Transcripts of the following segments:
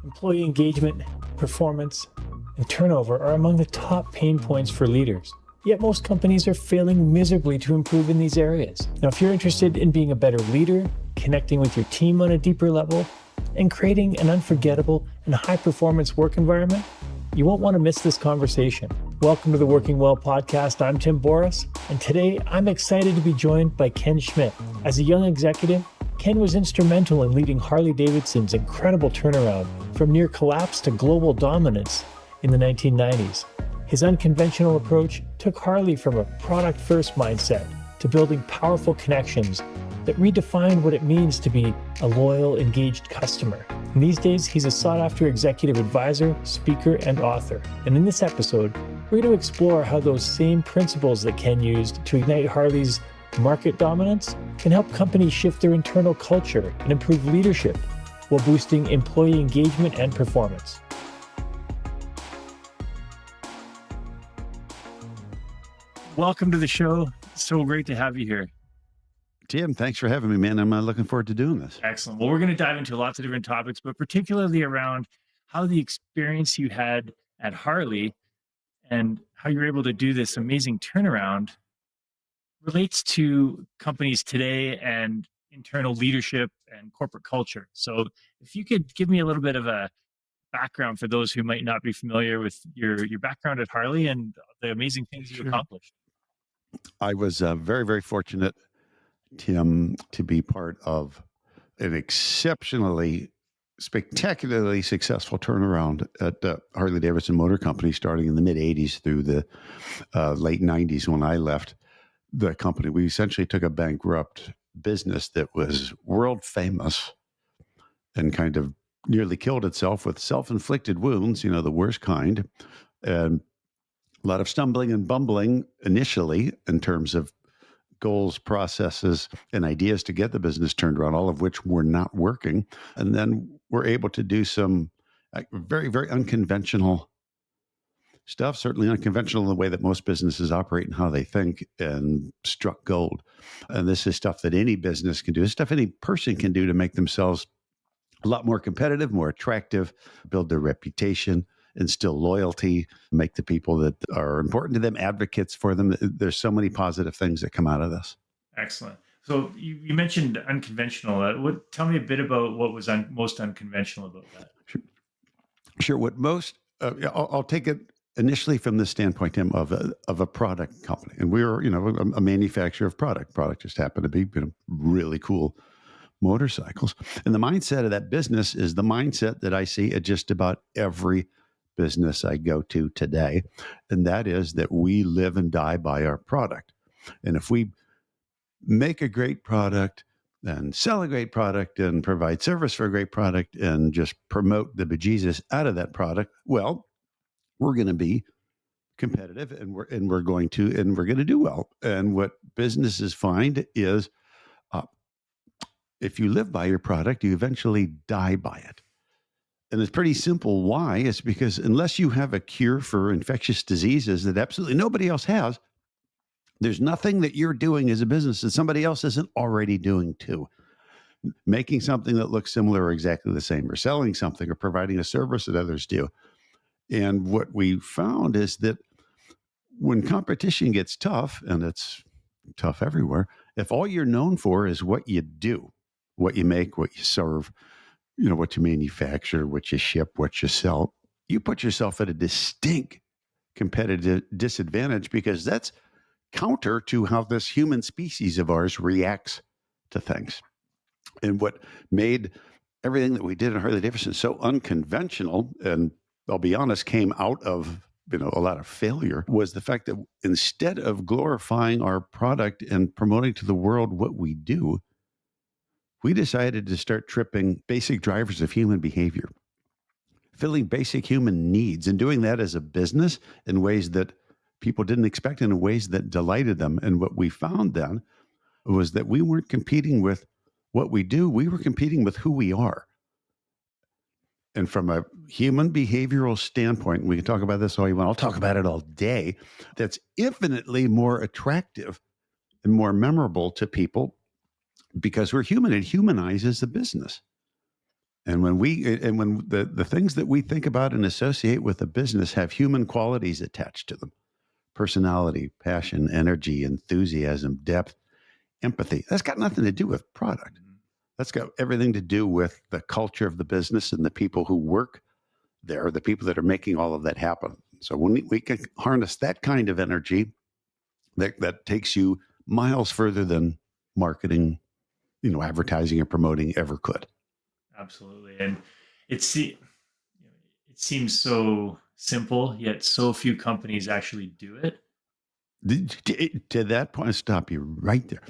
Employee engagement, performance, and turnover are among the top pain points for leaders. Yet most companies are failing miserably to improve in these areas. Now, if you're interested in being a better leader, connecting with your team on a deeper level, and creating an unforgettable and high-performance work environment, you won't want to miss this conversation. Welcome to the Working Well podcast. I'm Tim Boris, and today I'm excited to be joined by Ken Schmidt. As a young executive, Ken was instrumental in leading Harley-Davidson's incredible turnaround from near collapse to global dominance in the 1990s. His unconventional approach took Harley from a product-first mindset to building powerful connections that redefined what it means to be a loyal, engaged customer. And these days, he's a sought-after executive advisor, speaker, and author. And in this episode, we're going to explore how those same principles that Ken used to ignite Harley's market dominance can help companies shift their internal culture and improve leadership while boosting employee engagement and performance. Welcome to the show. So great to have you here. Tim, thanks for having me, man. I'm looking forward to doing this. Excellent. Well, we're going to dive into lots of different topics, but particularly around how the experience you had at Harley and how you're able to do this amazing turnaround relates to companies today and internal leadership and corporate culture. So if you could give me a little bit of a background for those who might not be familiar with your background at Harley and the amazing things you accomplished. I was very, very fortunate, Tim, to be part of an exceptionally, spectacularly successful turnaround at Harley-Davidson Motor Company starting in the mid-'80s through the late '90s when I left the company. We essentially took a bankrupt business that was world famous and kind of nearly killed itself with self-inflicted wounds, the worst kind, and a lot of stumbling and bumbling initially in terms of goals, processes, and ideas to get the business turned around, all of which were not working. And then we're able to do some very, very unconventional stuff, certainly unconventional in the way that most businesses operate and how they think, and struck gold. And this is stuff that any business can do. It's stuff any person can do to make themselves a lot more competitive, more attractive, build their reputation, instill loyalty, make the people that are important to them advocates for them. There's so many positive things that come out of this. Excellent. So you mentioned unconventional. Tell me a bit about what was most unconventional about that. Sure. What most, I'll take it initially from the standpoint, Tim, of a product company. And we were, a manufacturer of product. Product just happened to be really cool motorcycles. And the mindset of that business is the mindset that I see at just about every business I go to today. And that is that we live and die by our product. And if we make a great product and sell a great product and provide service for a great product and just promote the bejesus out of that product, well, we're going to be competitive and we're going to do well. And what businesses find is if you live by your product, you eventually die by it. And it's pretty simple. Why? It's because unless you have a cure for infectious diseases that absolutely nobody else has, there's nothing that you're doing as a business that somebody else isn't already doing too. Making something that looks similar or exactly the same, or selling something or providing a service that others do. And what we found is that when competition gets tough, and it's tough everywhere, if all you're known for is what you do, what you make, what you serve, what you manufacture, what you ship, what you sell, you put yourself at a distinct competitive disadvantage because that's counter to how this human species of ours reacts to things. And what made everything that we did in Harley-Davidson so unconventional, and I'll be honest, came out of a lot of failure, was the fact that instead of glorifying our product and promoting to the world what we do, we decided to start tripping basic drivers of human behavior, filling basic human needs, and doing that as a business in ways that people didn't expect, in ways that delighted them. And what we found then was that we weren't competing with what we do, we were competing with who we are. And from a human behavioral standpoint, we can talk about this all you want, I'll talk about it all day, that's infinitely more attractive and more memorable to people because we're human. It humanizes the business. And when the things that we think about and associate with a business have human qualities attached to them, personality, passion, energy, enthusiasm, depth, empathy, that's got nothing to do with product. That's got everything to do with the culture of the business and the people who work there, the people that are making all of that happen. So when we can harness that kind of energy, that takes you miles further than marketing, advertising or promoting ever could. Absolutely. And it seems so simple, yet so few companies actually do it. To that point, I'll stop you right there.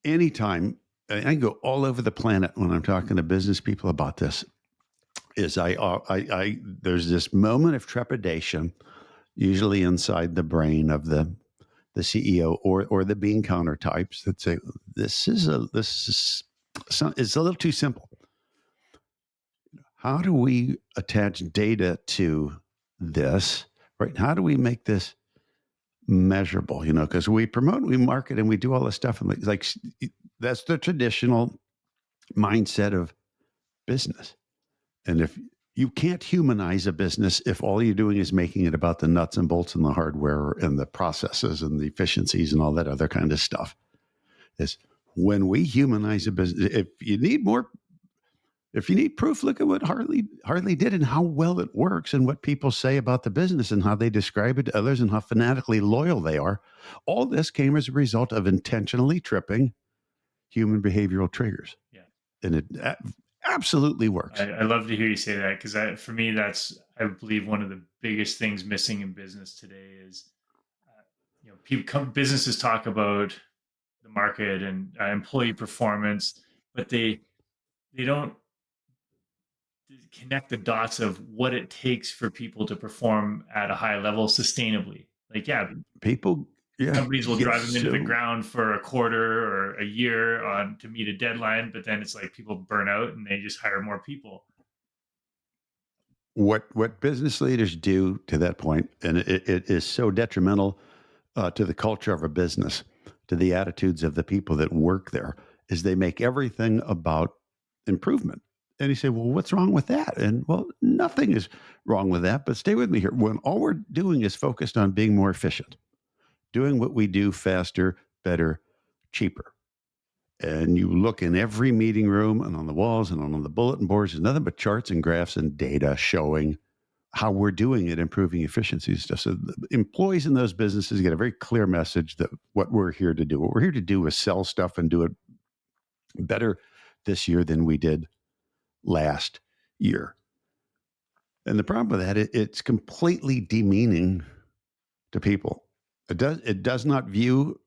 Anytime I go all over the planet when I'm talking to business people about this, is I there's this moment of trepidation, usually inside the brain of the CEO or the bean counter types that say it's a little too simple. How do we attach data to this? Right? How do we make this measurable? Because we promote, we market, and we do all this stuff, and like that's the traditional mindset of business. And if you can't humanize a business if all you're doing is making it about the nuts and bolts and the hardware and the processes and the efficiencies and all that other kind of stuff, is when we humanize a business. If you need proof, look at what Harley did and how well it works and what people say about the business and how they describe it to others and how fanatically loyal they are. All this came as a result of intentionally tripping human behavioral triggers. Yeah. And it absolutely works. I love to hear you say that, because for me, that's, I believe, one of the biggest things missing in business today is, businesses talk about the market and employee performance, but they don't connect the dots of what it takes for people to perform at a high level sustainably. Like, People, companies will drive them into the so ground for a quarter or a year to meet a deadline, but then it's like people burn out and they just hire more people. what business leaders do to that point, and it is so detrimental to the culture of a business, to the attitudes of the people that work there, is they make everything about improvement. And you say, well, what's wrong with that? And well, nothing is wrong with that. But stay with me here. When all we're doing is focused on being more efficient, doing what we do faster, better, cheaper. And you look in every meeting room and on the walls and on the bulletin boards, there's nothing but charts and graphs and data showing how we're doing it, improving efficiency and stuff. So the employees in those businesses get a very clear message that what we're here to do. What we're here to do is sell stuff and do it better this year than we did last year. And the problem with that, it's completely demeaning to people. It does not view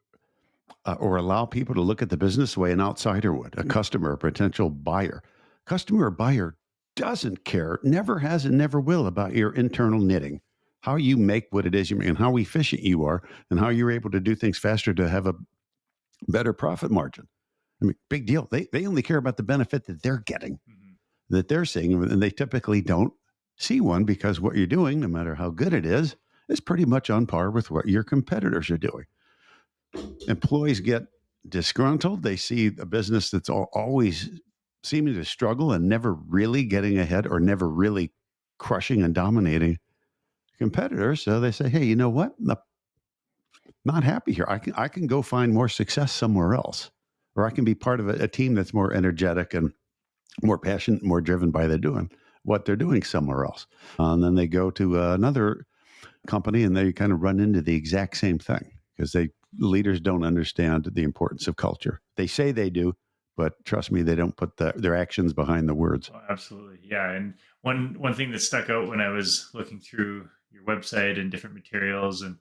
or allow people to look at the business the way an outsider would, a customer, a potential buyer. Customer or buyer doesn't care, never has and never will, about your internal knitting, how you make what it is you make and how efficient you are and how you're able to do things faster to have a better profit margin. I mean, big deal. They only care about the benefit that they're getting, that they're seeing, and they typically don't see one because what you're doing, no matter how good it is pretty much on par with what your competitors are doing. Employees get disgruntled. They see a business that's always seeming to struggle and never really getting ahead or never really crushing and dominating competitors. So they say, hey, you know what? I'm not happy here. I can go find more success somewhere else, or I can be part of a team that's more energetic and more passionate, more driven by what they're doing somewhere else. And then they go to another company and they kind of run into the exact same thing because leaders don't understand the importance of culture. They say they do, but trust me, they don't put their actions behind the words. Oh, absolutely. Yeah. And one thing that stuck out when I was looking through your website and different materials, and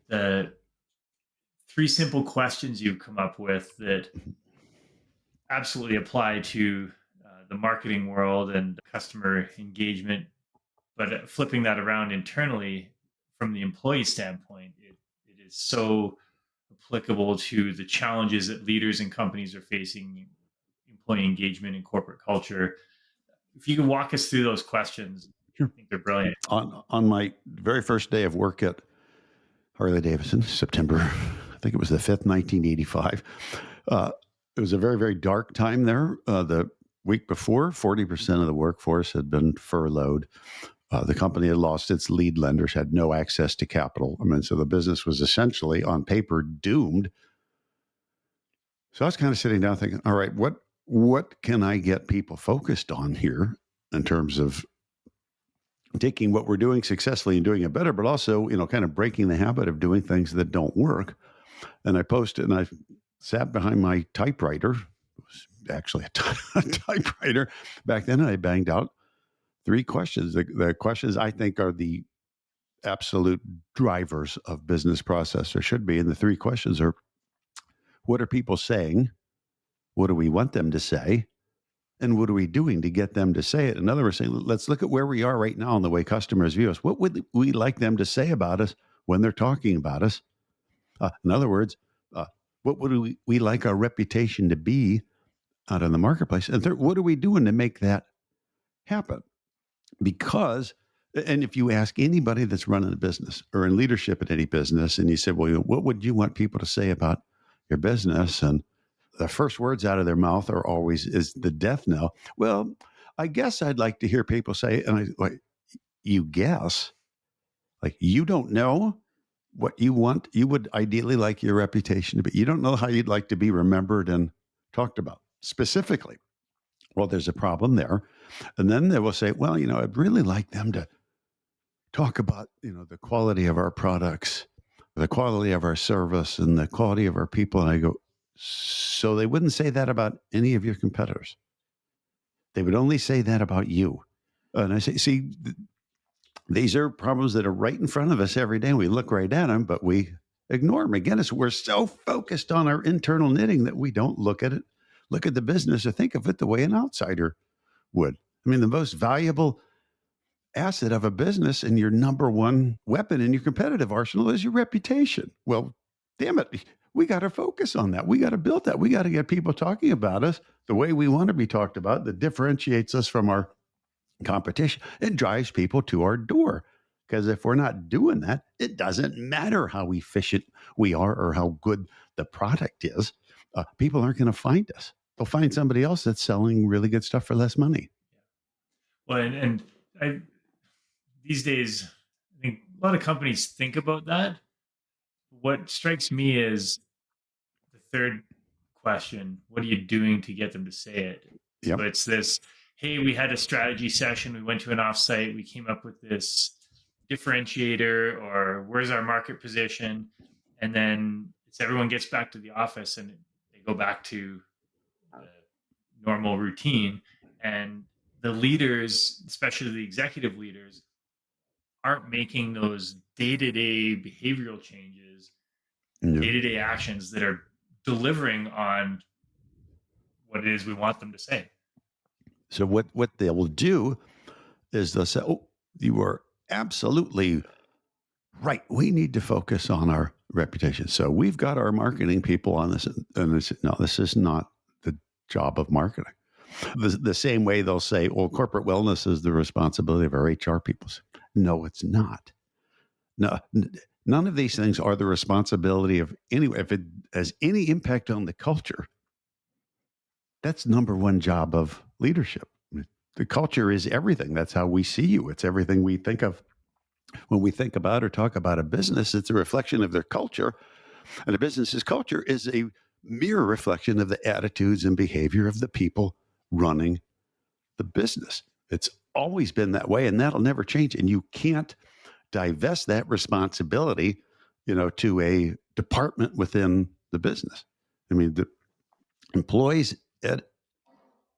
the 3 simple questions you've come up with that absolutely apply to the marketing world and customer engagement, but flipping that around internally from the employee standpoint, it is so applicable to the challenges that leaders and companies are facing, employee engagement and corporate culture. If you could walk us through those questions, Sure. I think they're brilliant. On my very first day of work at Harley-Davidson, September, I think it was the 5th, 1985. It was a very, very dark time there. The week before, 40% of the workforce had been furloughed. The company had lost its lead lenders, had no access to capital. I mean, so the business was essentially on paper doomed. So I was kind of sitting down thinking, all right, what can I get people focused on here in terms of taking what we're doing successfully and doing it better, but also, kind of breaking the habit of doing things that don't work. And I posted, and I sat behind my typewriter. It was actually a typewriter back then, and I banged out 3 questions. The questions I think are the absolute drivers of business process, or should be. And the 3 questions are: what are people saying? What do we want them to say? And what are we doing to get them to say it? In other words, saying, let's look at where we are right now and the way customers view us. What would we like them to say about us when they're talking about us? In other words, what would we like our reputation to be out in the marketplace? And third, what are we doing to make that happen? Because, and if you ask anybody that's running a business or in leadership at any business, and you say, well, what would you want people to say about your business? And the first words out of their mouth are always, is the death knell. Well, I guess I'd like to hear people say, and I like, you guess, like, you don't know what you want. You would ideally like your reputation to be. You don't know how you'd like to be remembered and talked about specifically. Well, there's a problem there. And then they will say, well, I'd really like them to talk about, the quality of our products, the quality of our service, and the quality of our people. And I go, so they wouldn't say that about any of your competitors. They would only say that about you. And I say, see, these are problems that are right in front of us every day. We look right at them, but we ignore them. Again, we're so focused on our internal knitting that we don't look at the business, or think of it the way an outsider would. I mean, the most valuable asset of a business and your number one weapon in your competitive arsenal is your reputation. Well, damn it, we got to focus on that. We got to build that. We got to get people talking about us the way we want to be talked about, that differentiates us from our competition. It drives people to our door. Because if we're not doing that, it doesn't matter how efficient we are or how good the product is. People aren't going to find us. They'll find somebody else that's selling really good stuff for less money. Well, and I, these days, I think a lot of companies think about that. What strikes me is the third question: what are you doing to get them to say it? Yep. So it's this: hey, we had a strategy session, we went to an offsite, we came up with this differentiator, or where's our market position, and then everyone gets back to the office and they go back to the normal routine, and the leaders, especially the executive leaders, aren't making those day-to-day behavioral changes, day-to-day actions that are delivering on what it is we want them to say. So what they will do is they'll say, oh, you are absolutely right. We need to focus on our reputation. So we've got our marketing people on this. And they say, no, this is not the job of marketing. The same way they'll say, well, corporate wellness is the responsibility of our HR people. No, it's not. No, none of these things are the responsibility of anyone. If it has any impact on the culture, that's number one job of leadership. The culture is everything. That's how we see you. It's everything we think of when we think about or talk about a business. It's a reflection of their culture. And a business's culture is a mirror reflection of the attitudes and behavior of the people running the business. It's always been that way, and that'll never change. And you can't divest that responsibility, to a department within the business. I mean, the employees at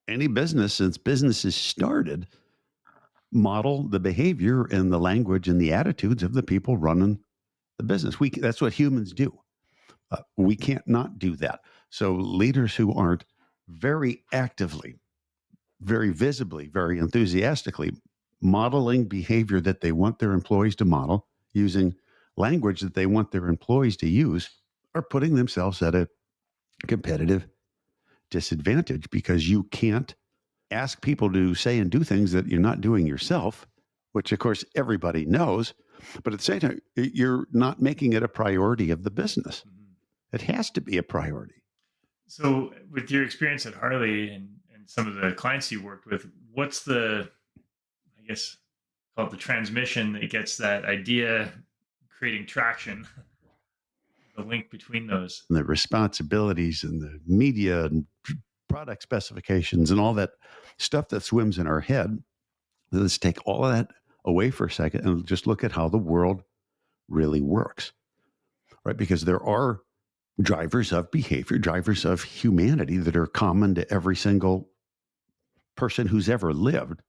any business since businesses started model the behavior and the language and the attitudes of the people running the business. That's what humans do. We can't not do that. So leaders who aren't very actively, very visibly, very enthusiastically modeling behavior that they want their employees to model, using language that they want their employees to use, are putting themselves at a competitive disadvantage, because you can't ask people to say and do things that you're not doing yourself, which of course everybody knows, but at the same time, you're not making it a priority of the business. It has to be a priority. So with your experience at Harley and some of the clients you worked with, what's the, I guess, call it the transmission that gets that idea creating traction, the link between those? And the responsibilities and the media and product specifications and all that stuff that swims in our head. Let's take all of that away for a second and just look at how the world really works, right? Because there are drivers of behavior, drivers of humanity that are common to every single person who's ever lived.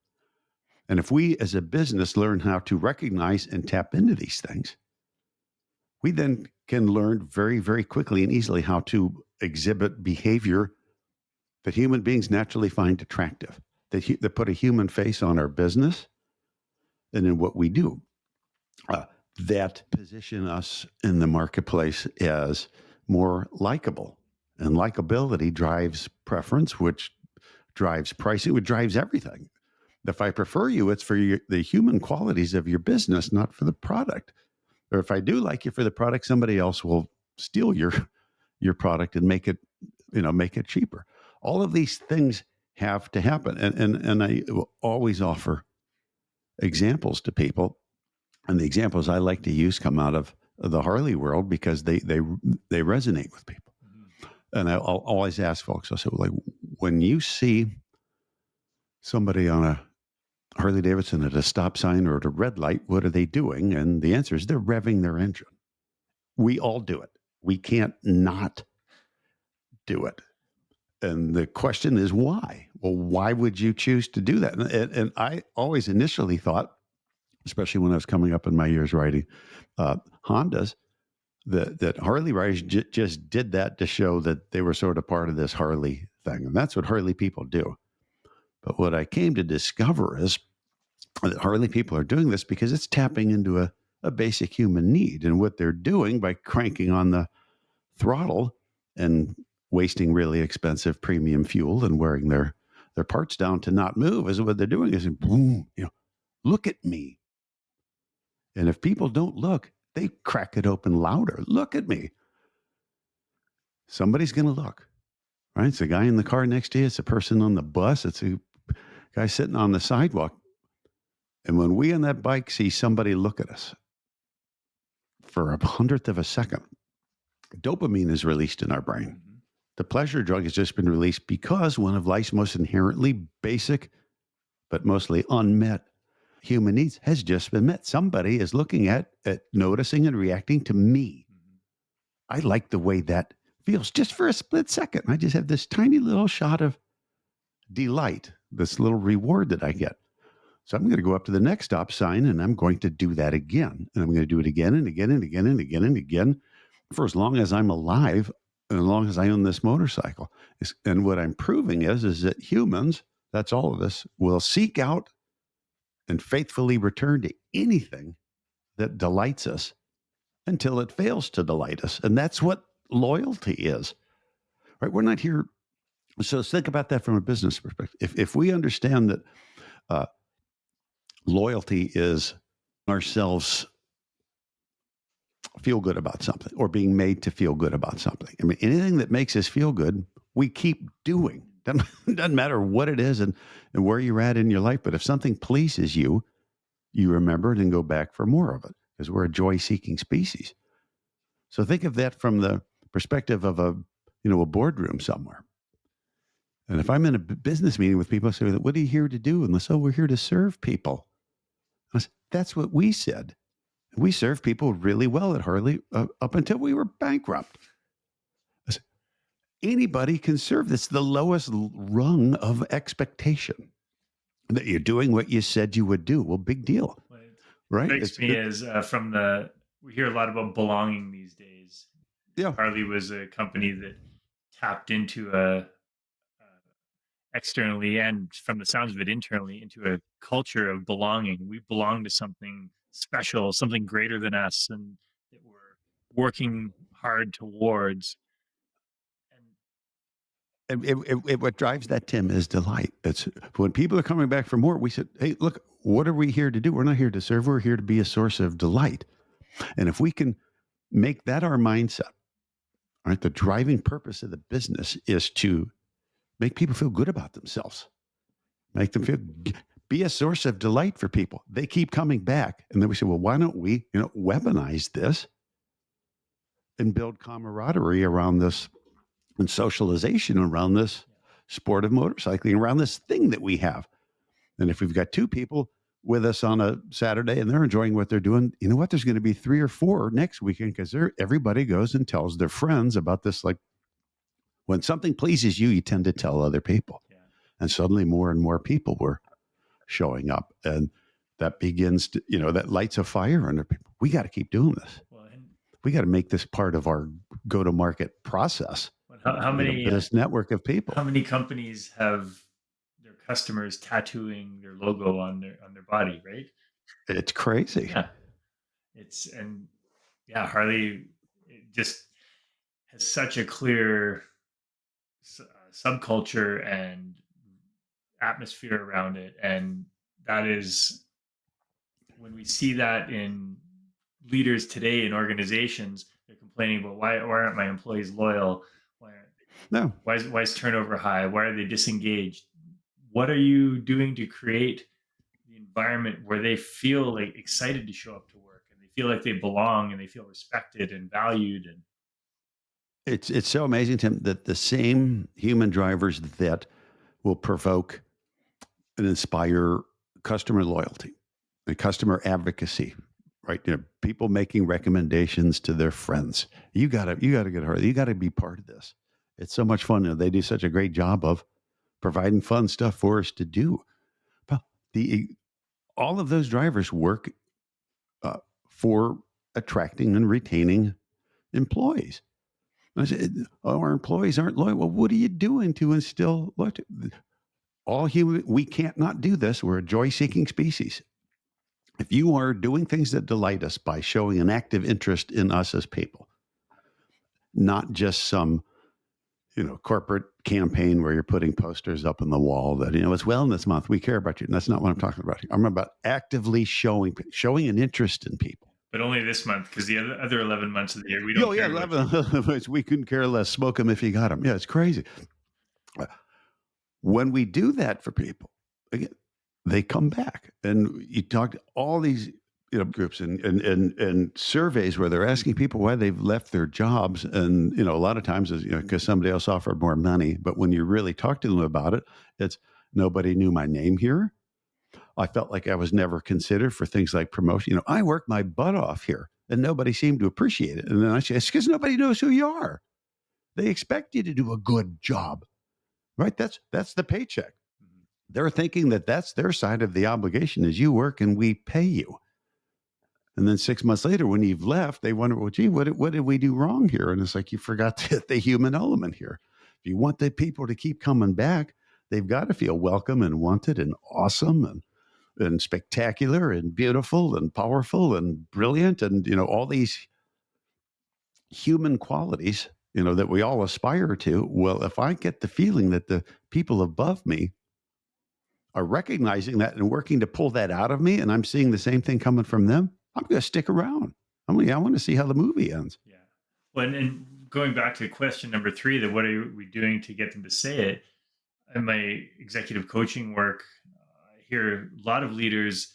And if we as a business learn how to recognize and tap into these things, we then can learn very, very quickly and easily how to exhibit behavior that human beings naturally find attractive, that put a human face on our business and in what we do, that position us in the marketplace as more likable. And likability drives preference, which drives pricing, which drives everything. If I prefer you, it's for the human qualities of your business, not for the product. Or if I do like you for the product, somebody else will steal your product and make it cheaper. All of these things have to happen. And I will always offer examples to people. And the examples I like to use come out of the Harley world because they resonate with people. Mm-hmm. And I'll always ask folks, I'll say, like, when you see somebody on a Harley-Davidson at a stop sign or at a red light, what are they doing? And the answer is they're revving their engine. We all do it. We can't not do it. And the question is why? Well, why would you choose to do that? And I always initially thought, especially when I was coming up in my years riding Hondas, that Harley riders just did that to show that they were sort of part of this Harley thing. And that's what Harley people do. But what I came to discover is that Harley people are doing this because it's tapping into a basic human need. And what they're doing by cranking on the throttle and wasting really expensive premium fuel and wearing their parts down to not move is what they're doing is boom, look at me. And if people don't look, they crack it open louder. Look at me. Somebody's going to look, right? It's a guy in the car next to you. It's a person on the bus. It's a guy sitting on the sidewalk. And when we on that bike see somebody look at us for 1/100th of a second, dopamine is released in our brain. Mm-hmm. The pleasure drug has just been released because one of life's most inherently basic, but mostly unmet human needs has just been met. Somebody is looking at noticing and reacting to me. Mm-hmm. I like the way that feels just for a split second. I just have this tiny little shot of delight, this little reward that I get. So I'm going to go up to the next stop sign and I'm going to do that again. And I'm going to do it again and again and again and again and again for as long as I'm alive and as long as I own this motorcycle. And what I'm proving is that humans, that's all of us, will seek out and faithfully return to anything that delights us until it fails to delight us. And that's what loyalty is, right? We're not here. So think about that from a business perspective. If we understand that loyalty is ourselves feel good about something or being made to feel good about something. I mean, anything that makes us feel good, we keep doing. Doesn't matter what it is and where you're at in your life. But if something pleases you, you remember it and go back for more of it because we're a joy-seeking species. So think of that from the perspective of a boardroom somewhere. And if I'm in a business meeting with people, I say, what are you here to do? And they say, we're here to serve people. I said, that's what we said. We served people really well at Harley up until we were bankrupt. I said, anybody can serve. That's the lowest rung of expectation. That you're doing what you said you would do. Well, big deal. Right? It strikes me as we hear a lot about belonging these days. Yeah. Harley was a company that tapped into externally and from the sounds of it internally into a culture of belonging. We belong to something special, something greater than us, and that we're working hard towards. And what drives that, Tim, is delight. It's when people are coming back for more, we said, hey, look, what are we here to do? We're not here to serve. We're here to be a source of delight. And if we can make that our mindset, right, the driving purpose of the business is to make people feel good about themselves, make them feel, be a source of delight for people. They keep coming back. And then we say, well, why don't we, weaponize this and build camaraderie around this and socialization around this sport of motorcycling, around this thing that we have. And if we've got two people with us on a Saturday and they're enjoying what they're doing, you know what? There's going to be 3 or 4 next weekend because everybody goes and tells their friends about this. Like when something pleases you, you tend to tell other people. Yeah. And suddenly more and more people were showing up. And that begins to, that lights a fire under people. We got to keep doing this. Well, and We got to make this part of our go-to-market process. how many this network of people? How many companies have their customers tattooing their logo on their body, right? It's crazy. Yeah. Harley just has such a clear subculture and atmosphere around it, and that is when we see that in leaders today in organizations, they're complaining about why aren't my employees loyal? Why is turnover high? Why are they disengaged? What are you doing to create the environment where they feel like excited to show up to work and they feel like they belong and they feel respected and valued? And it's so amazing, Tim, that the same human drivers that will provoke and inspire customer loyalty and customer advocacy, right? People making recommendations to their friends. You gotta get Harley. You gotta be part of this. It's so much fun. They do such a great job of providing fun stuff for us to do. But all of those drivers work for attracting and retaining employees. I said, our employees aren't loyal. Well, what are you doing to instill loyalty? All human, we can't not do this. We're a joy-seeking species. If you are doing things that delight us by showing an active interest in us as people, not just some, corporate campaign where you're putting posters up on the wall that, it's Wellness Month, we care about you. And that's not what I'm talking about here. I'm about actively showing an interest in people. But only this month, because the other 11 months of the year, we don't care. 11 months, we couldn't care less. Smoke them if you got them. Yeah, it's crazy. When we do that for people, again, they come back. And you talk to all these groups and surveys where they're asking people why they've left their jobs. And, a lot of times is, because somebody else offered more money. But when you really talk to them about it, it's nobody knew my name here. I felt like I was never considered for things like promotion. I worked my butt off here and nobody seemed to appreciate it. And then I say, it's because nobody knows who you are. They expect you to do a good job, right? That's the paycheck. They're thinking that that's their side of the obligation is you work and we pay you. And then 6 months later, when you've left, they wonder, well, gee, what did we do wrong here? And it's like, you forgot the human element here. If you want the people to keep coming back, they've got to feel welcome and wanted and awesome and spectacular and beautiful and powerful and brilliant and, all these human qualities, that we all aspire to. Well, if I get the feeling that the people above me are recognizing that and working to pull that out of me, and I'm seeing the same thing coming from them, I'm going to stick around. I want to see how the movie ends. Yeah. Well, and going back to question number 3, that what are we doing to get them to say it? In my executive coaching work, I hear a lot of leaders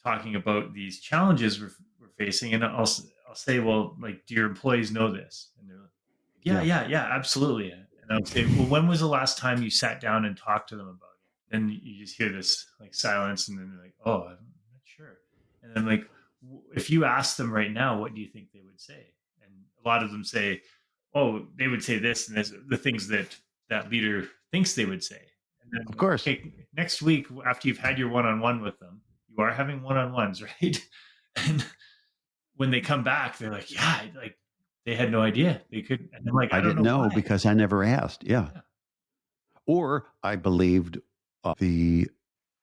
talking about these challenges we're facing, and I'll say, well, like, do your employees know this? And they're like, yeah, absolutely. And I'll say, well, when was the last time you sat down and talked to them about it? And you just hear this like silence, and then they're like, oh, I'm not sure. And I'm like, if you ask them right now, what do you think they would say? And a lot of them say, oh, they would say this and this, the things that leader thinks they would say. And then, of course, okay, next week, after you've had your one-on-one with them, you are having one-on-ones, right? And when they come back, they're like, yeah, like they had no idea they could. And I'm like, I didn't know why. because I never asked. Yeah. Or I believed the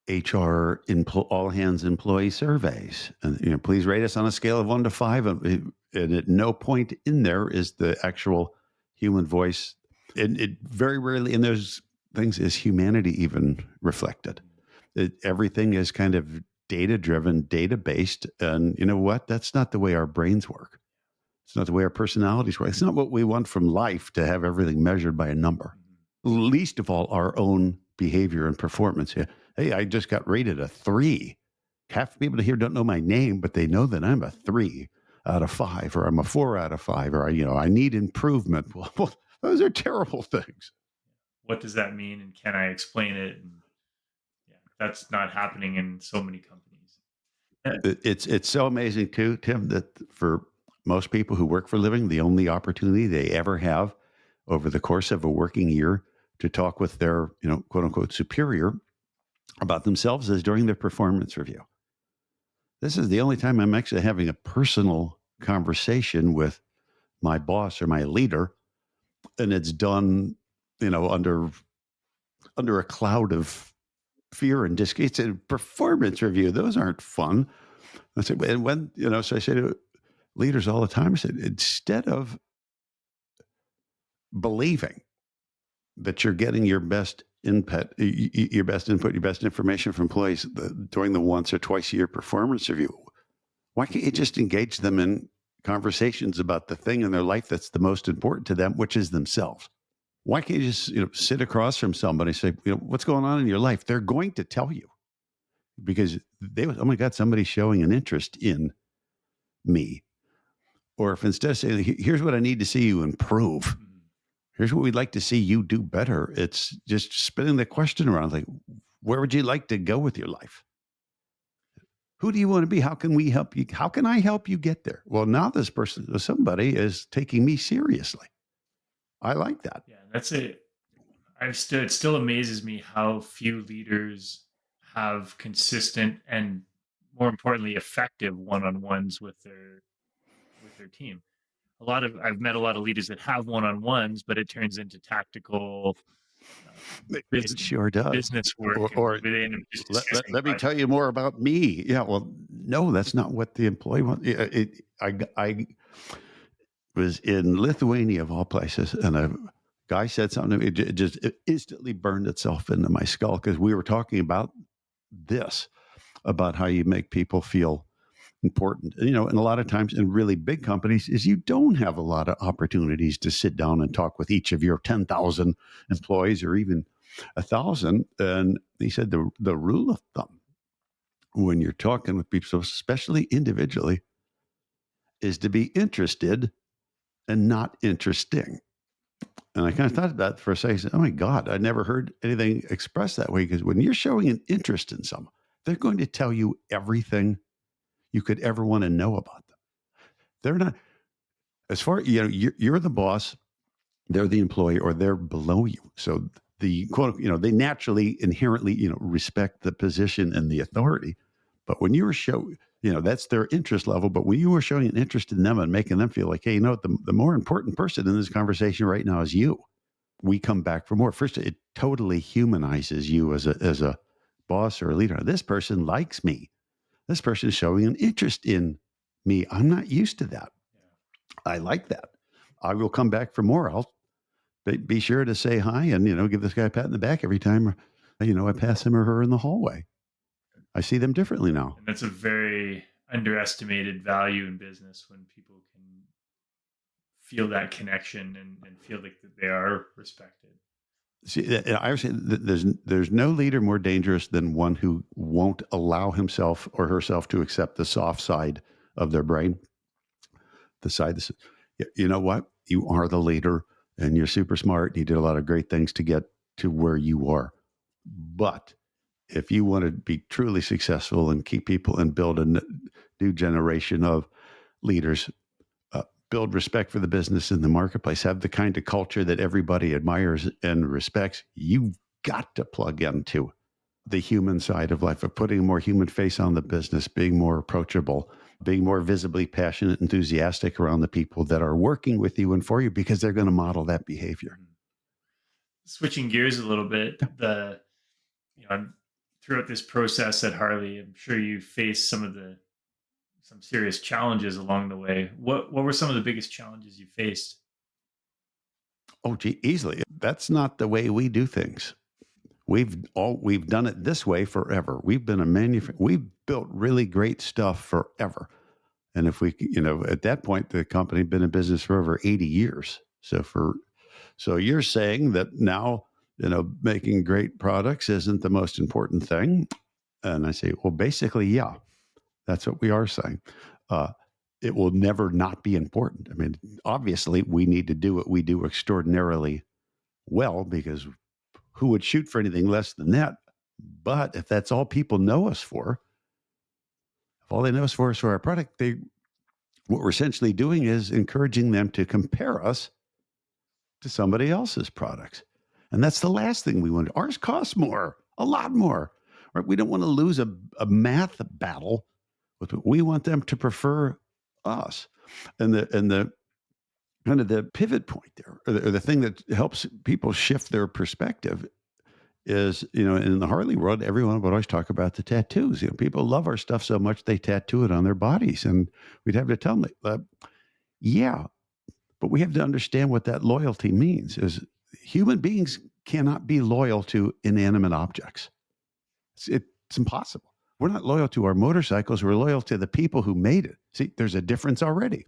HR all hands employee surveys. And, please rate us on a scale of 1 to 5. And at no point in there is the actual human voice. And it very rarely in those things is humanity even reflected. Everything is kind of data-driven, data-based. And you know what? That's not the way our brains work. It's not the way our personalities work. It's not what we want from life to have everything measured by a number. least of all our own behavior and performance. Yeah. Hey, I just got rated a 3. Half the people here don't know my name, but they know that I'm a 3 out of 5, or I'm a 4 out of 5, or I need improvement. Well, those are terrible things. What does that mean? And can I explain it? And yeah, that's not happening in so many companies. It's so amazing too, Tim, that for most people who work for a living, the only opportunity they ever have over the course of a working year to talk with their, quote unquote superior about themselves is during their performance review. This is the only time I'm actually having a personal conversation with my boss or my leader, and it's done, under a cloud of fear and it's a performance review. Those aren't fun. I said, and when, so I say to leaders all the time, I said, instead of believing that you're getting your best input, your best information from employees during the once or twice a year performance review, why can't you just engage them in conversations about the thing in their life that's the most important to them, which is themselves? Why can't you just sit across from somebody and say, what's going on in your life? They're going to tell you, because oh my God, somebody's showing an interest in me. Or if instead of saying, here's what I need to see you improve, here's what we'd like to see you do better, it's just spinning the question around, like, where would you like to go with your life? Who do you want to be? How can we help you? How can I help you get there? Well, now this person, somebody is taking me seriously. I like that. Yeah, that's it. It still amazes me how few leaders have consistent and, more importantly, effective one-on-ones with their team. I've met a lot of leaders that have one-on-ones, but it turns into tactical It sure does. business work, Or and they end up just let, discussing let me tell you more about me. Yeah, well, no, that's not what the employee wants. I was in Lithuania, of all places, and a guy said something to me. It instantly burned itself into my skull, because we were talking about this, about how you make people feel important. And a lot of times in really big companies is you don't have a lot of opportunities to sit down and talk with each of your 10,000 employees, or even 1,000. And he said the rule of thumb when you're talking with people, especially individually, is to be interested and not interesting. And I kind of thought of that for a second. I said, oh my God, I never heard anything expressed that way. Because when you're showing an interest in someone, they're going to tell you everything you could ever want to know about them. They're not, as far, you're the boss, they're the employee, or they're below you. So the quote, they naturally, inherently, respect the position and the authority. But when you were that's their interest level. But when you were showing an interest in them and making them feel like, hey, the more important person in this conversation right now is you. We come back for more. First, it totally humanizes you as a boss or a leader. This person likes me. This person is showing an interest in me. I'm not used to that. I like that. I will come back for more. I'll be sure to say hi and, give this guy a pat in the back every time, I pass him or her in the hallway. I see them differently now. And that's a very underestimated value in business, when people can feel that connection and feel like that they are respected. See, I was saying that there's no leader more dangerous than one who won't allow himself or herself to accept the soft side of their brain. The side that says, you know what? You are the leader and you're super smart. And you did a lot of great things to get to where you are. But if you want to be truly successful and keep people and build a new generation of leaders, build respect for the business in the marketplace, have the kind of culture that everybody admires and respects, you've got to plug into the human side of life, of putting a more human face on the business, being more approachable, being more visibly passionate, enthusiastic around the people that are working with you and for you, because they're going to model that behavior. Switching gears a little bit, throughout this process at Harley, I'm sure you faced some serious challenges along the way. What were some of the biggest challenges you faced? Oh, gee, easily. That's not the way we do things. We've done it this way forever. We've been we've built really great stuff forever. And if we, at that point, the company had been in business for over 80 years. So you're saying that now making great products isn't the most important thing. And I say, well, basically, yeah, that's what we are saying. It will never not be important. I mean, obviously, we need to do what we do extraordinarily well, because who would shoot for anything less than that? But if that's all people know us for, if all they know us for is for our product, what we're essentially doing is encouraging them to compare us to somebody else's products. And that's the last thing we want. Ours costs more, a lot more. Right? We don't want to lose a math battle. We want them to prefer us. And the kind of the pivot point there, or the thing that helps people shift their perspective is, in the Harley world, everyone would always talk about the tattoos. People love our stuff so much they tattoo it on their bodies. And we'd have to tell them, yeah, but we have to understand what that loyalty means. Is human beings cannot be loyal to inanimate objects. It's impossible. We're not loyal to our motorcycles. We're loyal to the people who made it. See, there's a difference already.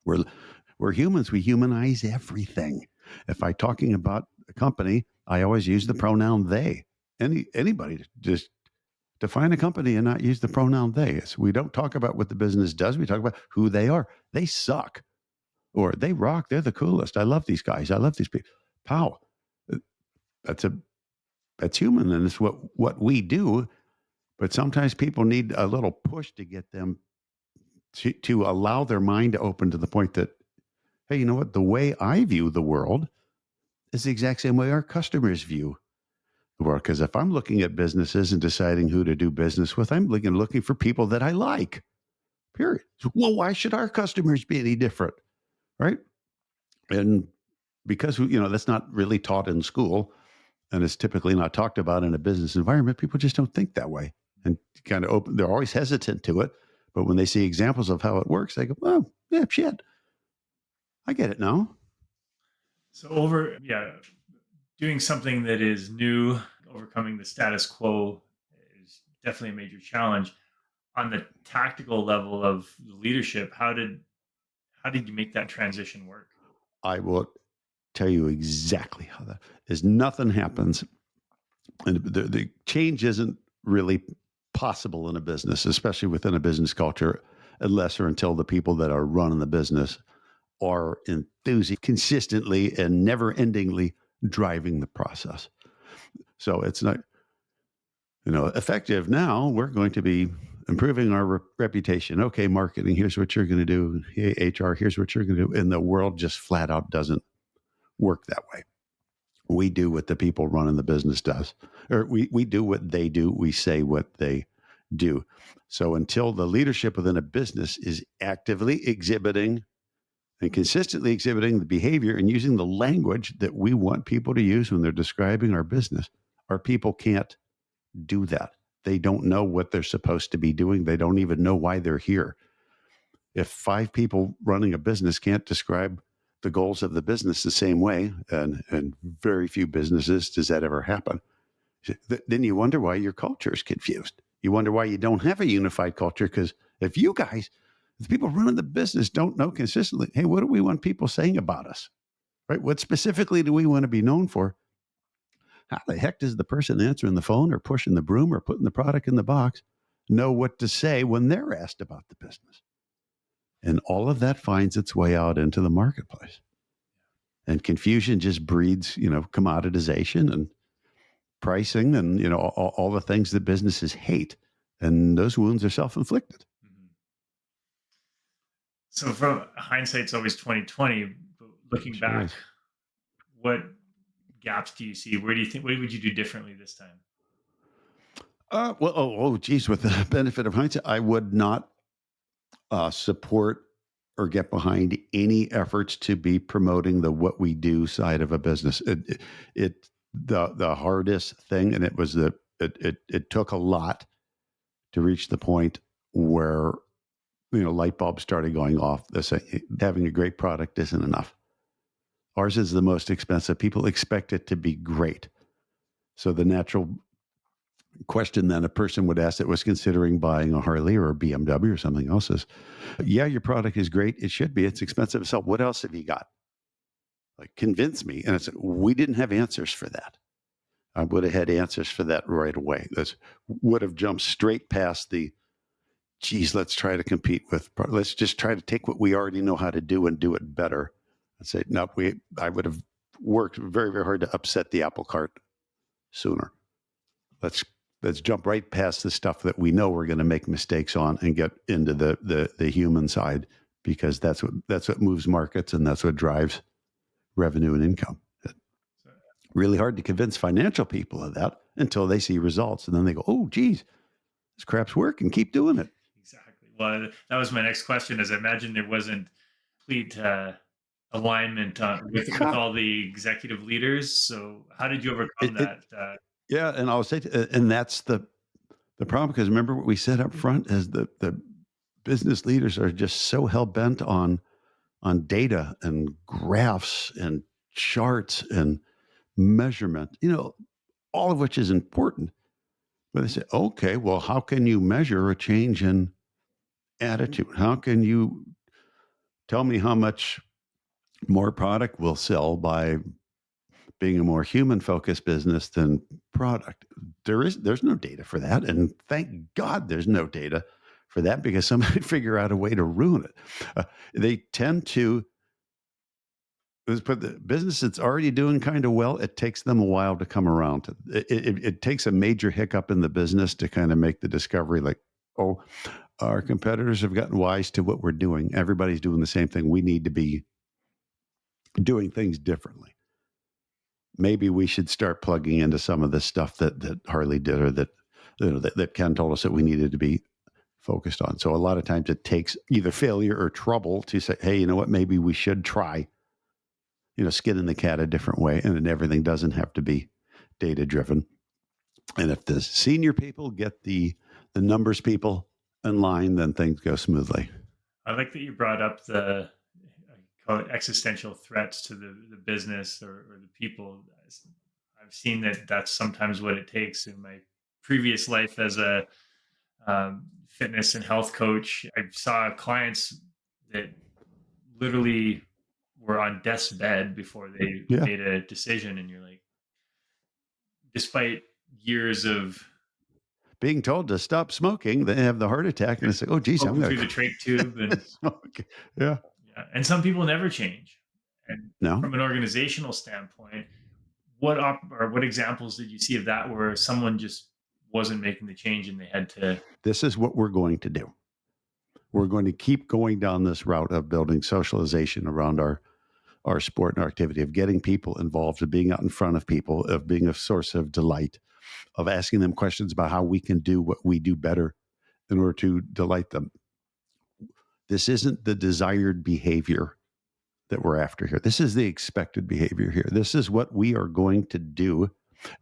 We're humans. We humanize everything. If I'm talking about a company, I always use the pronoun they. Anybody just define a company and not use the pronoun they. So we don't talk about what the business does. We talk about who they are. They suck, or they rock. They're the coolest. I love these guys. I love these people. Pow. That's human, and it's what we do. But sometimes people need a little push to get them to allow their mind to open to the point that, hey, you know what? The way I view the world is the exact same way our customers view the world. Because if I'm looking at businesses and deciding who to do business with, I'm looking for people that I like, period. So, well, why should our customers be any different? Right. And because, that's not really taught in school, and it's typically not talked about in a business environment, people just don't think that way, and kind of they're always hesitant to it. But when they see examples of how it works, they go, oh, yeah, shit, I get it now. So doing something that is new, overcoming the status quo is definitely a major challenge. On the tactical level of leadership, how did you make that transition work? I will tell you exactly how that is. Nothing happens, and the change isn't really possible in a business, especially within a business culture, unless or until the people that are running the business are consistently and never-endingly driving the process. So it's not, effective now. We're going to be improving our reputation. Okay, marketing, here's what you're going to do. Hey, HR, here's what you're going to do. And the world just flat out doesn't work that way. We do what the people running the business does, or we do what they do. We say what they do. So until the leadership within a business is actively exhibiting and consistently exhibiting the behavior and using the language that we want people to use when they're describing our business, our people can't do that. They don't know what they're supposed to be doing. They don't even know why they're here. If 5 people running a business can't describe the goals of the business the same way, and very few businesses does that ever happen, then you wonder why your culture is confused. You wonder why you don't have a unified culture, because if the people running the business don't know consistently, hey, what do we want people saying about us? Right? What specifically do we want to be known for? How the heck does the person answering the phone or pushing the broom or putting the product in the box know what to say when they're asked about the business? And all of that finds its way out into the marketplace. And confusion just breeds, commoditization and pricing and, all the things that businesses hate. And those wounds are self-inflicted. Mm-hmm. So from hindsight's always 2020, but looking back, what gaps do you see? What would you do differently this time? Geez, with the benefit of hindsight, I would not support or get behind any efforts to be promoting the what we do side of a business. The hardest thing, and it took a lot to reach the point where light bulbs started going off. Having a great product isn't enough. Ours is the most expensive. People expect it to be great. So the natural question then a person would ask that was considering buying a Harley or a BMW or something else is, yeah, your product is great. It should be. It's expensive. So what else have you got? Like, convince me. And we didn't have answers for that. I would have had answers for that right away. That would have jumped straight past the, geez, let's try to compete with, let's just try to take what we already know how to do and do it better. And say, no, I would have worked very, very hard to upset the apple cart sooner. Let's jump right past the stuff that we know we're going to make mistakes on and get into the human side, because that's what moves markets and that's what drives revenue and income. Really hard to convince financial people of that until they see results, and then they go, "Oh, geez, this crap's working. Keep doing it." Exactly. Well, that was my next question. Is I imagine there wasn't complete alignment with all the executive leaders. So, how did you overcome that? Yeah, and I'll say, and that's the problem, because remember what we said up front is the business leaders are just so hell bent on data and graphs and charts and measurement, all of which is important. But they say, okay, well, how can you measure a change in attitude? How can you tell me how much more product will sell by being a more human focused business than product? There's no data for that. And thank God there's no data for that, because somebody figure out a way to ruin it. They tend to put the business that's already doing kind of well, it takes them a while to come around to it takes a major hiccup in the business to kind of make the discovery, like, oh, our competitors have gotten wise to what we're doing. Everybody's doing the same thing. We need to be doing things differently. Maybe we should start plugging into some of the stuff that Harley did, or that Ken told us that we needed to be focused on. So a lot of times it takes either failure or trouble to say, hey, you know what, maybe we should try, skinning the cat a different way. And then everything doesn't have to be data driven. And if the senior people get the numbers people in line, then things go smoothly. I like that you brought up I call it existential threats to the business or the people. I've seen that's sometimes what it takes. In my previous life as a fitness and health coach, I saw clients that literally were on death's bed before they made a decision, and you're like, despite years of being told to stop smoking, they have the heart attack, and it's like, oh, geez, I'm going through the trach tube and smoke. Yeah. And some people never change. And No. From an organizational standpoint, what examples did you see of that where someone just wasn't making the change and they had to? This is what we're going to do. We're going to keep going down this route of building socialization around our sport and our activity, of getting people involved, of being out in front of people, of being a source of delight, of asking them questions about how we can do what we do better in order to delight them. This isn't the desired behavior that we're after here. This is the expected behavior here. This is what we are going to do.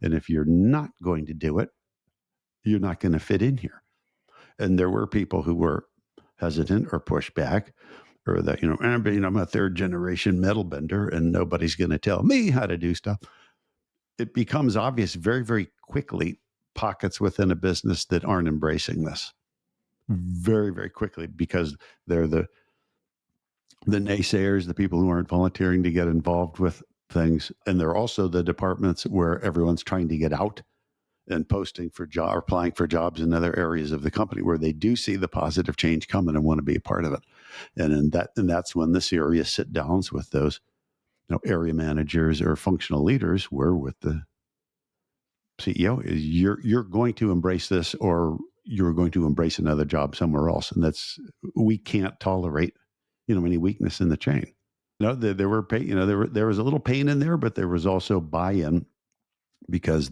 And if you're not going to do it, you're not going to fit in here. And there were people who were hesitant or pushed back, or that, I'm a third generation metal bender and nobody's going to tell me how to do stuff. It becomes obvious very, very quickly, pockets within a business that aren't embracing this very, very quickly, because they're the naysayers, the people who aren't volunteering to get involved with things. And they're also the departments where everyone's trying to get out and posting for or applying for jobs in other areas of the company where they do see the positive change coming and want to be a part of it. And that's when the serious sit downs with those area managers or functional leaders were with the CEO is you're going to embrace this, or you're going to embrace another job somewhere else. And we can't tolerate, any weakness in the chain. There were pain, there was a little pain in there, but there was also buy-in, because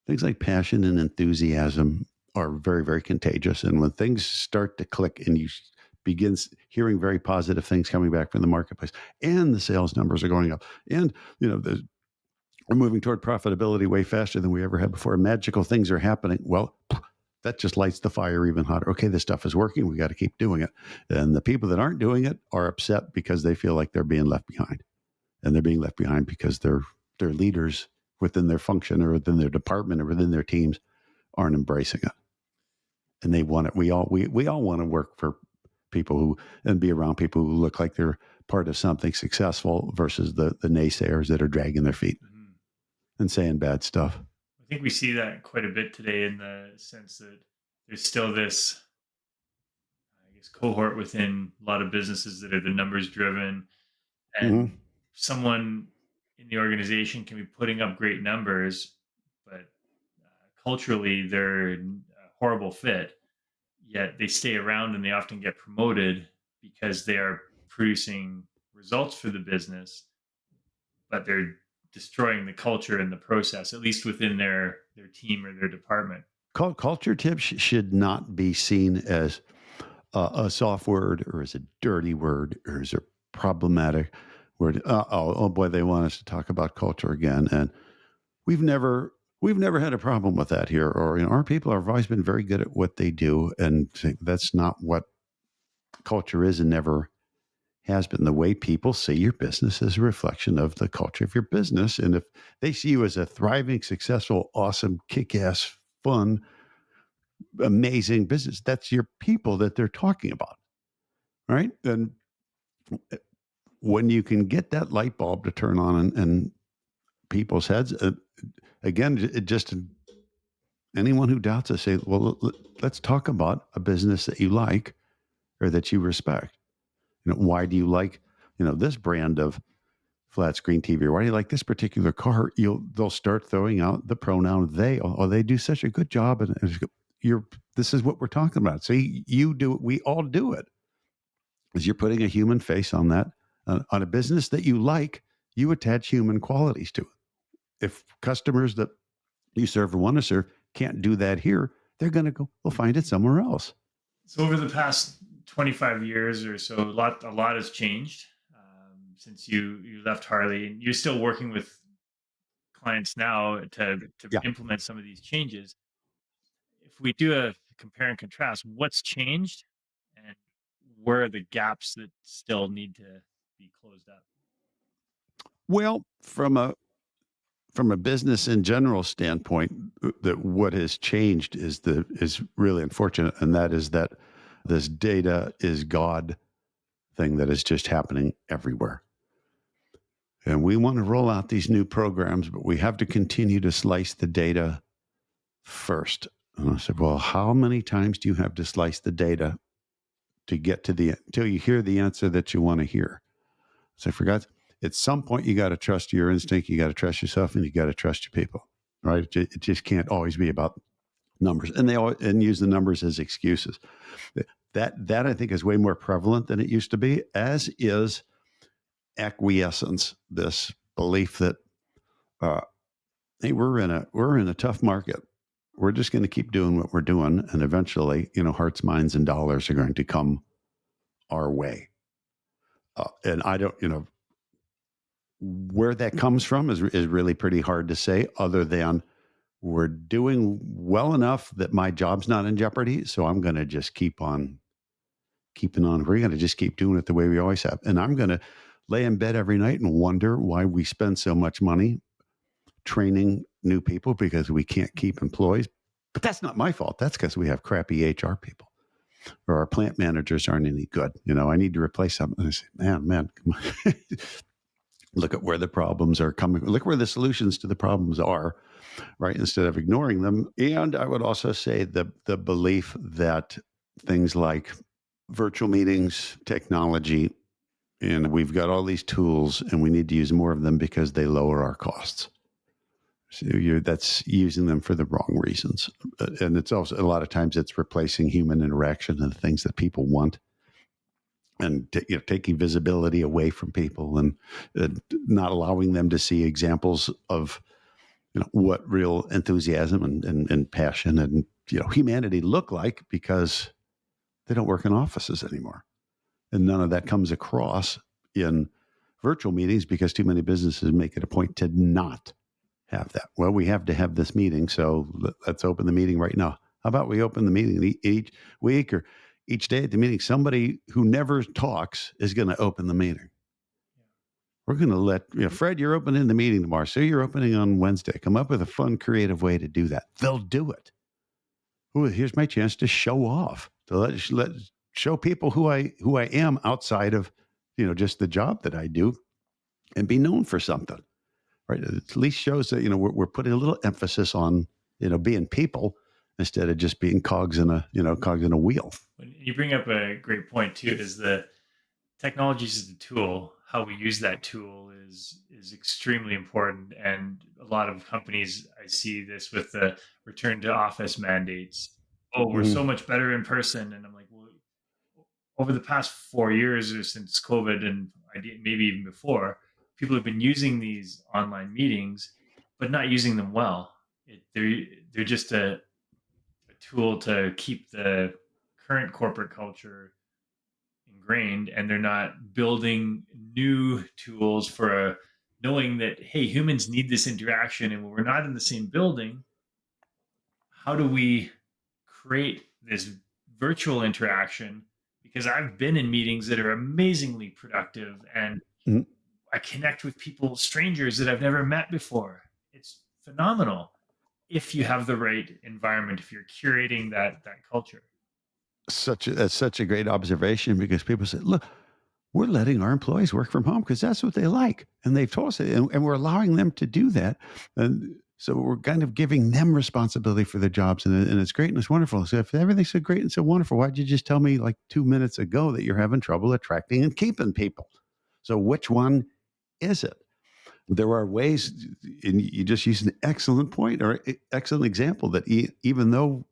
things like passion and enthusiasm are very, very contagious. And when things start to click and you begin hearing very positive things coming back from the marketplace, and the sales numbers are going up, and, we're moving toward profitability way faster than we ever had before, magical things are happening. Well, that just lights the fire even hotter. Okay, this stuff is working. We got to keep doing it. And the people that aren't doing it are upset because they feel like they're being left behind. And they're being left behind because their leaders within their function or within their department or within their teams aren't embracing it. And they want it. We all want to work for people and be around people who look like they're part of something successful versus the naysayers that are dragging their feet. and saying bad stuff. I think we see that quite a bit today in the sense that there's still this, I guess, cohort within a lot of businesses that are the numbers driven, Hmm. and someone in the organization can be putting up great numbers, but culturally they're a horrible fit. Yet they stay around and they often get promoted because they are producing results for the business, but they're destroying the culture and the process, at least within their team or their department. Culture tips should not be seen as a soft word or as a dirty word or as a problematic word. Oh boy, they want us to talk about culture again, and we've never we've never had a problem with that here. Or our people have always been very good at what they do, and that's not what culture is, and never has been. The way people see your business is a reflection of the culture of your business, and if they see you as a thriving, successful, awesome, kick-ass, fun, amazing business, that's your people that they're talking about, right? And when you can get that light bulb to turn on in people's heads, again, it just anyone who doubts it, say, well, let's talk about a business that you like or that you respect. Why do you like, this brand of flat screen TV? Or why do you like this particular car? They'll start throwing out the pronoun they. Oh, they do such a good job, and you're. This is what we're talking about. See, you do it. We all do it. Is you're putting a human face on that on a business that you like. You attach human qualities to it. If customers that you serve or want to serve can't do that here, they're going to go. They'll find it somewhere else. So over the past 25 years or so, a lot has changed since you left Harley, and you're still working with clients now to Yeah. implement some of these changes. If we do a compare and contrast, what's changed, and where are the gaps that still need to be closed up? Well, from a business in general standpoint, that what has changed is really unfortunate, and that is that this data is God thing that is just happening everywhere. And we want to roll out these new programs, but we have to continue to slice the data first. And I said, well, how many times do you have to slice the data to get to until you hear the answer that you want to hear? So I forgot. At some point, you got to trust your instinct, you got to trust yourself, and you got to trust your people, right? It just can't always be about numbers, and they always and use the numbers as excuses. That I think is way more prevalent than it used to be. As is acquiescence, this belief that uh, hey, we're in a tough market. We're just going to keep doing what we're doing, and eventually, hearts, minds, and dollars are going to come our way. And I don't, where that comes from is really pretty hard to say, other than we're doing well enough that my job's not in jeopardy. So I'm going to just keep on keeping on. We're going to just keep doing it the way we always have. And I'm going to lay in bed every night and wonder why we spend so much money training new people because we can't keep employees. But that's not my fault. That's because we have crappy HR people, or our plant managers aren't any good. I need to replace them. And I say, man, come on. Look at where the problems are coming. Look where the solutions to the problems are, right? Instead of ignoring them. And I would also say the belief that things like virtual meetings, technology, and we've got all these tools and we need to use more of them because they lower our costs. So that's using them for the wrong reasons. And it's also, a lot of times it's replacing human interaction and the things that people want, and taking visibility away from people, and not allowing them to see examples of what real enthusiasm and passion and humanity look like, because they don't work in offices anymore. And none of that comes across in virtual meetings because too many businesses make it a point to not have that. Well, we have to have this meeting, so let's open the meeting right now. How about we open the meeting each week or each day at the meeting? Somebody who never talks is going to open the meeting. We're going to let, Fred, you're opening the meeting tomorrow. So you're opening on Wednesday. Come up with a fun, creative way to do that. They'll do it. Ooh, here's my chance to show off, to let show people who I am outside of, just the job that I do, and be known for something. right? It at least shows that, we're putting a little emphasis on, being people instead of just being cogs in a wheel. When you bring up a great point too, is the technology is the tool. How we use that tool is extremely important, and a lot of companies, I see this with the return to office mandates. Oh, we're so Mhm. much better in person, and I'm like, well, over the past 4 years or since COVID, and maybe even before, people have been using these online meetings, but not using them well. They're just a tool to keep the current corporate culture ingrained, and they're not building new tools for knowing that, hey, humans need this interaction, and when we're not in the same building, how do we create this virtual interaction? Because I've been in meetings that are amazingly productive, and Mhm. I connect with people, strangers that I've never met before. It's phenomenal if you have the right environment, if you're curating that culture. That's such a great observation, because people say, look, we're letting our employees work from home because that's what they like. And they've told us it, and we're allowing them to do that. And so we're kind of giving them responsibility for their jobs. And it's great and it's wonderful. So if everything's so great and so wonderful, why'd you just tell me like 2 minutes ago that you're having trouble attracting and keeping people? So which one is it? There are ways, and you just used an excellent point or excellent example, that even though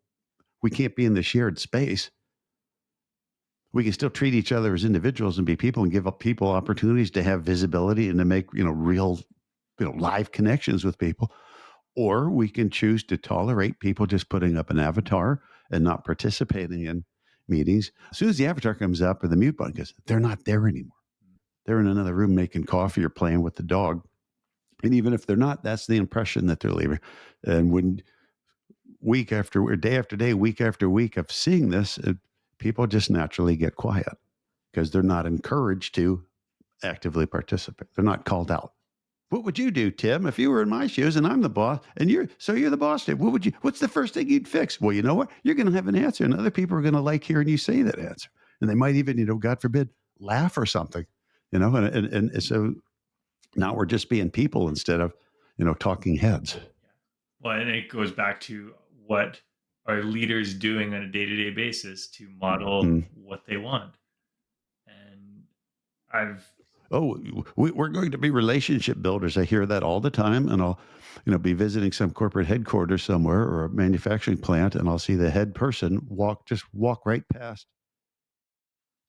we can't be in the shared space, we can still treat each other as individuals and be people and give up people opportunities to have visibility and to make, real, live connections with people. Or we can choose to tolerate people just putting up an avatar and not participating in meetings. As soon as the avatar comes up or the mute button goes, they're not there anymore. They're in another room making coffee or playing with the dog. And even if they're not, that's the impression that they're leaving. And when day after day, week after week of seeing this, people just naturally get quiet because they're not encouraged to actively participate. They're not called out. What would you do, Tim, if you were in my shoes and I'm the boss and you're the boss, Tim? What's the first thing you'd fix? Well, you know what? You're going to have an answer, and other people are going to like hearing you say that answer. And they might even, God forbid, laugh or something, and so now we're just being people instead of, talking heads. Well, and it goes back to what are leaders doing on a day-to-day basis to model Mm. what they want. And I've Oh, we're going to be relationship builders. I hear that all the time, and I'll, be visiting some corporate headquarters somewhere or a manufacturing plant, and I'll see the head person walk right past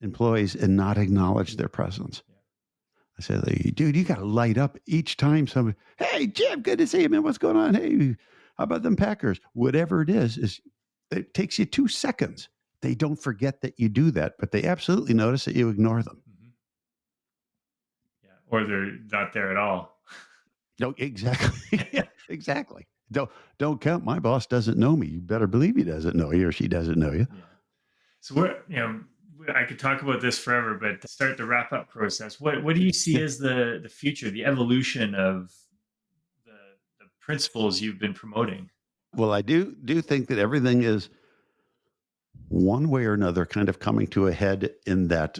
employees and not acknowledge their presence. yeah. I said, like, dude, you got to light up each time somebody, hey, Jim, good to see you, man. What's going on? Hey, how about them Packers? Whatever it is it takes you 2 seconds. They don't forget that you do that, but they absolutely notice that you ignore them. Mhm. Yeah, or they're not there at all. No, exactly. Yeah, exactly. Don't count. My boss doesn't know me. You better believe he doesn't know you, or she doesn't know you. Yeah. So I could talk about this forever, but to start the wrap up process, what do you see Yeah. as the future, the evolution of the the principles you've been promoting? Well, I do think that everything is one way or another kind of coming to a head, in that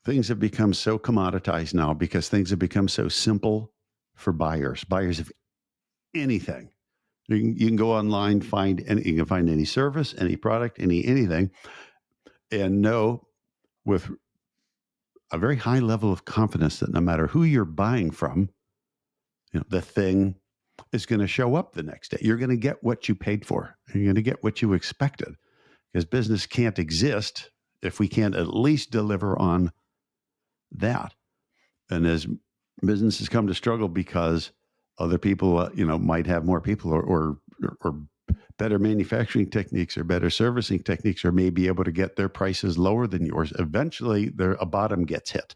things have become so commoditized now because things have become so simple for buyers of anything. You can go online, you can find any service, any product, anything, and know with a very high level of confidence that no matter who you're buying from, the thing is going to show up the next day. You're going to get what you paid for. You're going to get what you expected, because business can't exist if we can't at least deliver on that. And as businesses come to struggle because other people, might have more people, or better manufacturing techniques or better servicing techniques, or may be able to get their prices lower than yours, eventually a bottom gets hit.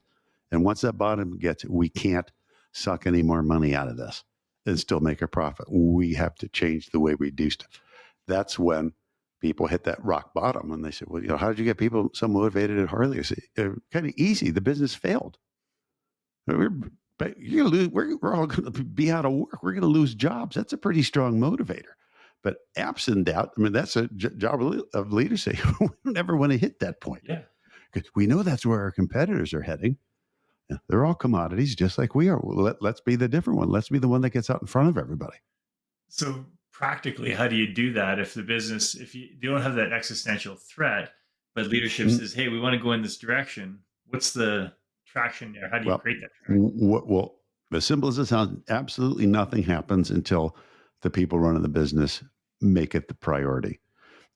And once that bottom gets hit, we can't suck any more money out of this and still make a profit. We have to change the way we do stuff. That's when people hit that rock bottom and they say, well, how did you get people so motivated at Harley? I say, kind of easy. The business failed. We're, you're gonna lose, we're all going to be out of work. We're going to lose jobs. That's a pretty strong motivator. But absent doubt, I mean, that's a job of leadership. We don't ever want to hit that point, Yeah. because we know that's where our competitors are heading. They're all commodities, just like we are. Let's be the different one. Let's be the one that gets out in front of everybody. So practically, how do you do that if you don't have that existential threat, but leadership says, hey, we want to go in this direction? What's the traction there? How do you create that traction? Well, as simple as it sounds, absolutely nothing happens until the people running the business make it the priority.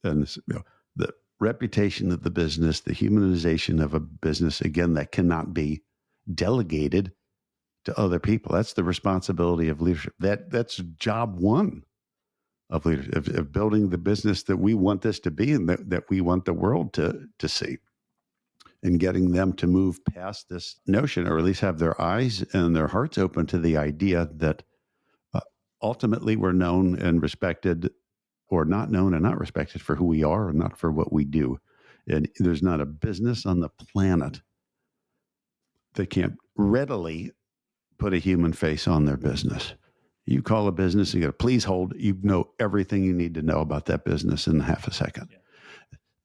And the reputation of the business, the humanization of a business, again, that cannot be delegated to other people. That's the responsibility of leadership. That's job one of leadership, of building the business that we want this to be and that we want the world to see, and getting them to move past this notion, or at least have their eyes and their hearts open to the idea that ultimately we're known and respected, or not known and not respected, for who we are and not for what we do. And there's not a business on the planet that can't readily put a human face on their business. You call a business, you got to please hold. You know everything you need to know about that business in half a second. Yeah.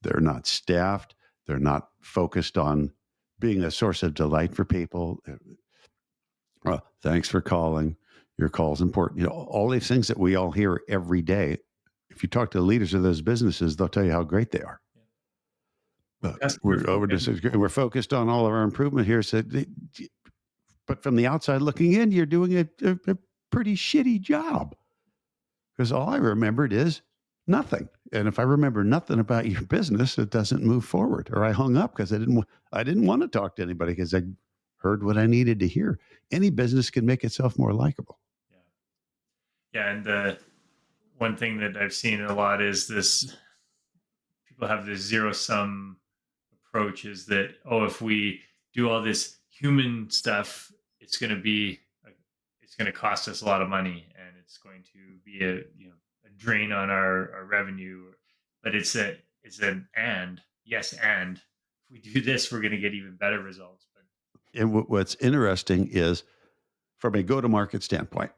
They're not staffed. They're not focused on being a source of delight for people. Thanks for calling. Your call's important. All these things that we all hear every day. If you talk to the leaders of those businesses, they'll tell you how great they are. But we're focused on all of our improvement here. So, but from the outside looking in, you're doing a pretty shitty job, because all I remembered is nothing. And if I remember nothing about your business, it doesn't move forward. Or I hung up because I didn't want to talk to anybody because I heard what I needed to hear. Any business can make itself more likable. Yeah. And the one thing that I've seen a lot is this: people have this zero-sum approach, is that, if we do all this human stuff, it's going to cost us a lot of money, and it's going to be a drain on our revenue. But it's an and if we do this, we're going to get even better results. And what's interesting is, from a go-to-market standpoint,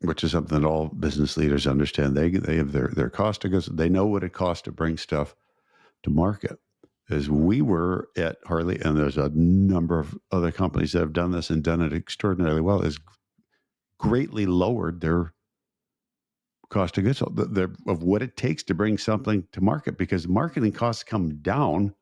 which is something that all business leaders understand, they have their cost of goods. They know what it costs to bring stuff to market. As we were at Harley, and there's a number of other companies that have done this and done it extraordinarily well, is greatly lowered their cost of goods of what it takes to bring something to market, because marketing costs come down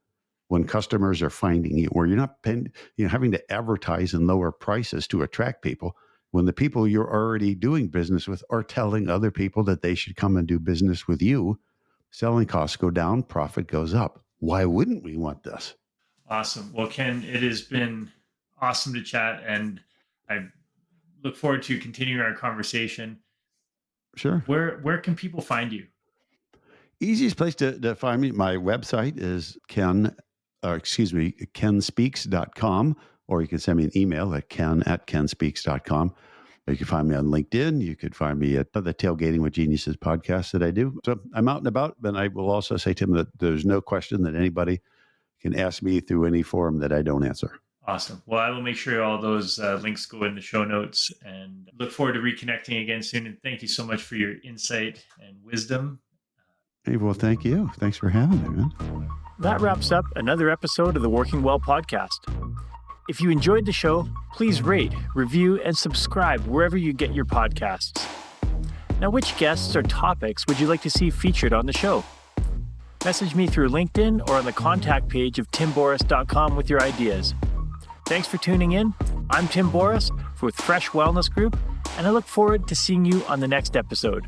when customers are finding you, where you're not paying, having to advertise and lower prices to attract people, when the people you're already doing business with are telling other people that they should come and do business with you. Selling costs go down, profit goes up. Why wouldn't we want this? Awesome. Well, Ken, it has been awesome to chat, and I look forward to continuing our conversation. Sure. Where can people find you? Easiest place to find me, my website is kenspeaks.com, or you can send me an email at ken@kenspeaks.com. You can find me on LinkedIn. You could find me at the Tailgating with Geniuses podcast that I do. So I'm out and about, but I will also say, Tim, that there's no question that anybody can ask me through any forum that I don't answer. Awesome. Well, I will make sure all those links go in the show notes, and look forward to reconnecting again soon. And thank you so much for your insight and wisdom. Hey, well, thank you. Thanks for having me, man. That wraps up another episode of the Working Well podcast. If you enjoyed the show, please rate, review, and subscribe wherever you get your podcasts. Now, which guests or topics would you like to see featured on the show? Message me through LinkedIn or on the contact page of timboris.com with your ideas. Thanks for tuning in. I'm Tim Boris with Fresh Wellness Group, and I look forward to seeing you on the next episode.